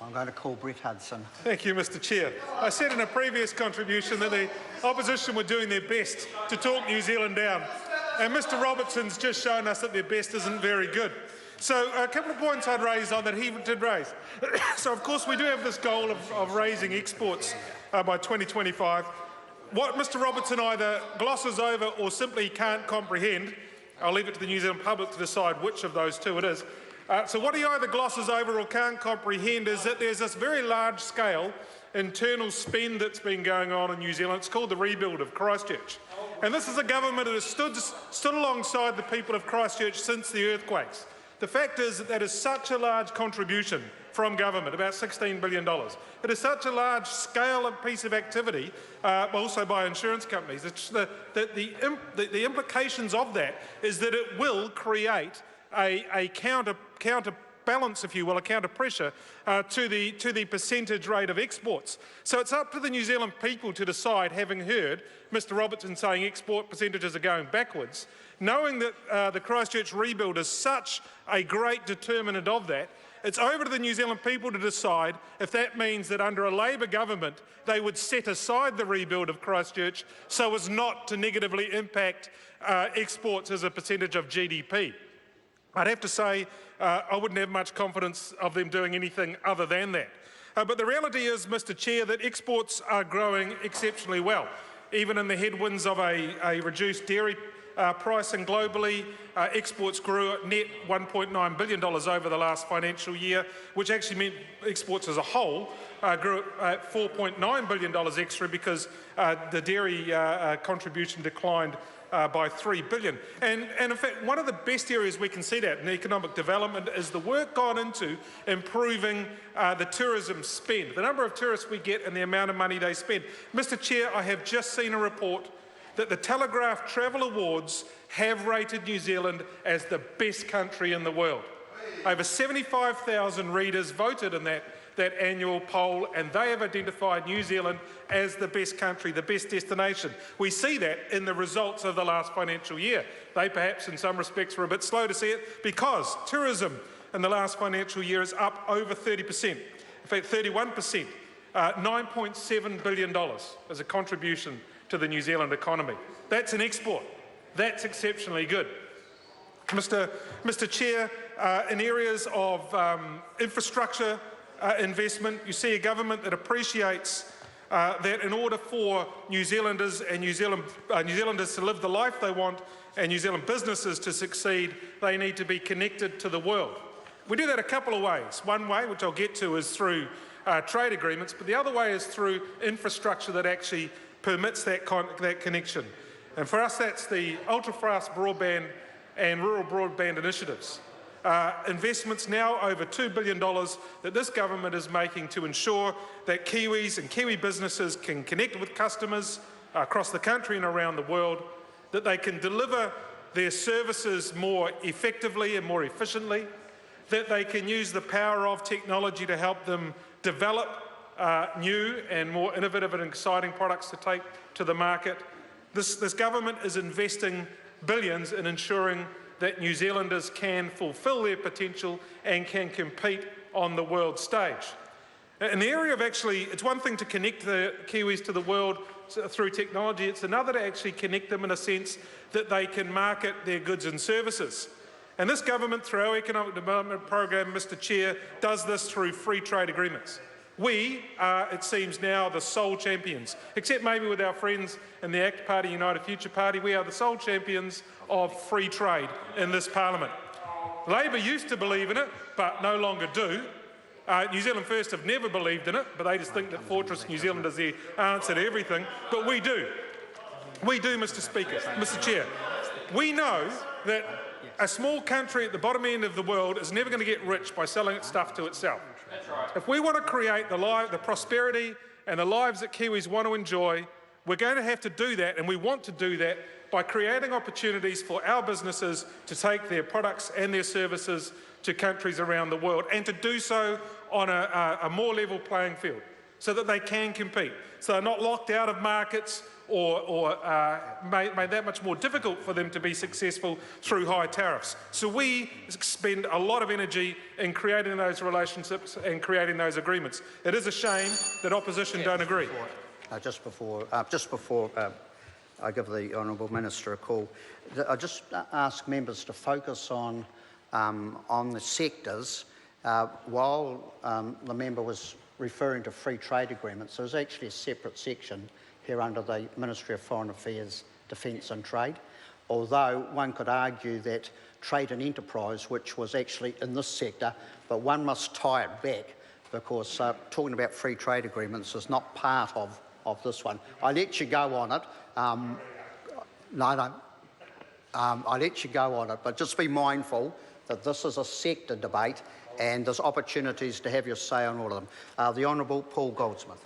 I'm going to call Brett Hudson. Thank you, Mr Chair. I said in a previous contribution that the opposition were doing their best to talk New Zealand down, and Mr Robertson's just shown us that their best isn't very good. So a couple of points I'd raise on that he did raise. So of course we do have this goal of raising exports by 2025. What Mr Robertson either glosses over or simply can't comprehend, I'll leave it to the New Zealand public to decide which of those two it is. So what he either glosses over or can't comprehend is that there's this very large-scale internal spend that's been going on in New Zealand. It's called the rebuild of Christchurch. And this is a government that has stood alongside the people of Christchurch since the earthquakes. The fact is that is such a large contribution from government, about $16 billion. It is such a large scale of piece of activity, also by insurance companies. The implications of that is that it will create a counterbalance, if you will, a counter pressure to the percentage rate of exports. So it's up to the New Zealand people to decide, having heard Mr Robertson saying export percentages are going backwards, knowing that the Christchurch rebuild is such a great determinant of that. It's over to the New Zealand people to decide if that means that under a Labour government they would set aside the rebuild of Christchurch so as not to negatively impact exports as a percentage of GDP. I'd have to say I wouldn't have much confidence of them doing anything other than that. But the reality is, Mr Chair, that exports are growing exceptionally well. Even in the headwinds of a reduced dairy pricing globally, exports grew at net $1.9 billion over the last financial year, which actually meant exports as a whole grew at $4.9 billion extra because the dairy contribution declined by $3 billion. And in fact, one of the best areas we can see that in economic development is the work gone into improving the tourism spend, the number of tourists we get and the amount of money they spend. Mr Chair, I have just seen a report that the Telegraph Travel Awards have rated New Zealand as the best country in the world. Over 75,000 readers voted in that annual poll, and they have identified New Zealand as the best country, the best destination. We see that in the results of the last financial year. They perhaps in some respects were a bit slow to see it because tourism in the last financial year is up over 30%. In fact, 31%, $9.7 billion as a contribution to the New Zealand economy. That's an export. That's exceptionally good. Mr Chair, in areas of infrastructure investment, you see a government that appreciates that in order for New Zealanders and New Zealanders to live the life they want and New Zealand businesses to succeed, they need to be connected to the world. We do that a couple of ways. One way, which I'll get to, is through trade agreements, but the other way is through infrastructure that actually permits that connection. And for us, that's the ultra-fast broadband and rural broadband initiatives. Investments now over $2 billion that this government is making to ensure that Kiwis and Kiwi businesses can connect with customers across the country and around the world, that they can deliver their services more effectively and more efficiently, that they can use the power of technology to help them develop new and more innovative and exciting products to take to the market. This government is investing billions in ensuring that New Zealanders can fulfil their potential and can compete on the world stage. In the area of it's one thing to connect the Kiwis to the world through technology, it's another to actually connect them in a sense that they can market their goods and services. And this government, through our economic development program, Mr Chair, does this through free trade agreements. We are, it seems now, the sole champions, except maybe with our friends in the ACT Party, United Future Party, we are the sole champions of free trade in this parliament. Labor used to believe in it, but no longer do. New Zealand First have never believed in it, but they just think that Fortress New Zealand is the answer to everything. But we do. We do, Mr Speaker, Mr Chair. We know that a small country at the bottom end of the world is never going to get rich by selling its stuff to itself. If we want to create the prosperity and the lives that Kiwis want to enjoy, we're going to have to do that, and we want to do that by creating opportunities for our businesses to take their products and their services to countries around the world, and to do so on a more level playing field. so that they can compete, so they're not locked out of markets or made that much more difficult for them to be successful through high tariffs. So we spend a lot of energy in creating those relationships and creating those agreements. It is a shame that opposition don't agree. Just before I give the Honourable Minister a call, I just ask members to focus on the sectors. While the member was referring to free trade agreements, there's actually a separate section here under the Ministry of Foreign Affairs, Defence and Trade, although one could argue that trade and enterprise, which was actually in this sector, but one must tie it back because talking about free trade agreements is not part of this one. I let you go on it. I let you go on it, but just be mindful that this is a sector debate and there's opportunities to have your say on all of them. The Honourable Paul Goldsmith.